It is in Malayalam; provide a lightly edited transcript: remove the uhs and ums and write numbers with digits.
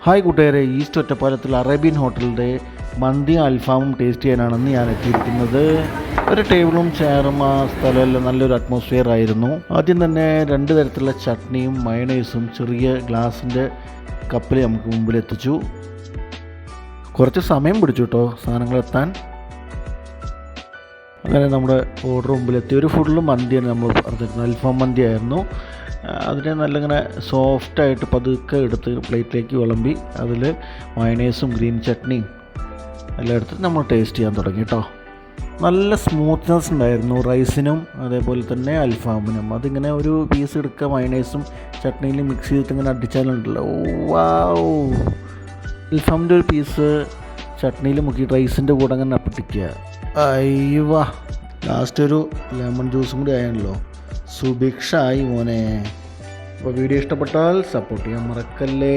ഹായ് കൂട്ടുകാരെ, ഈസ്റ്റ് ഒറ്റപ്പാലത്തിൽ അറേബ്യൻ ഹോട്ടലിൻ്റെ മന്തിയും അൽഫാമും ടേസ്റ്റ് ചെയ്യാനാണെന്ന് ഞാൻ എത്തിയിരിക്കുന്നത്. ഒരു ടേബിളും ചെയറും ആ സ്ഥലമെല്ലാം നല്ലൊരു അറ്റ്മോസ്ഫിയർ ആയിരുന്നു. ആദ്യം തന്നെ 2 തരത്തിലുള്ള ചട്നിയും മയണൈസും ചെറിയ ഗ്ലാസിൻ്റെ കപ്പിൽ നമുക്ക് മുമ്പിൽ എത്തിച്ചു. കുറച്ച് സമയം പിടിച്ചു കേട്ടോ സാധനങ്ങളെത്താൻ. അങ്ങനെ നമ്മുടെ ഓർഡർ മുമ്പിലെത്തി. ഒരു ഫുള്ള് മന്തിയാണ് നമ്മൾ പറഞ്ഞിരുന്നത്, അൽഫാം മന്തി ആയിരുന്നു. അതിനെ നല്ലിങ്ങനെ സോഫ്റ്റായിട്ട് പതുക്കെ എടുത്ത് പ്ലേറ്റിലേക്ക് വിളമ്പി അതിൽ മയണൈസും ഗ്രീൻ ചട്നിയും എല്ലാം എടുത്ത് നമ്മൾ ടേസ്റ്റ് ചെയ്യാൻ തുടങ്ങി കേട്ടോ. നല്ല സ്മൂത്ത്നെസ് ഉണ്ടായിരുന്നു റൈസിനും അതേപോലെ തന്നെ അൽഫാമിനും. അതിങ്ങനെ ഒരു പീസ് എടുക്കുക, മയണൈസും ചട്നിയിലും മിക്സ് ചെയ്തിട്ട് ഇങ്ങനെ അടിച്ചാലുണ്ടല്ലോ, വാവ്. അൽഫാമിൻ്റെ ഒരു പീസ് ചട്നിയിൽ മുക്കി റൈസിൻ്റെ കൂടെ അങ്ങനെ അപ്പിട്ടിക്കുക. അയ്യവാ, ലാസ്റ്റ് ഒരു ലെമൺ ജ്യൂസും കൂടി ആയല്ലോ, സുഭിക്ഷായി മോനെ. അപ്പോൾ വീഡിയോ ഇഷ്ടപ്പെട്ടാൽ സപ്പോർട്ട് ചെയ്യാൻ മറക്കല്ലേ.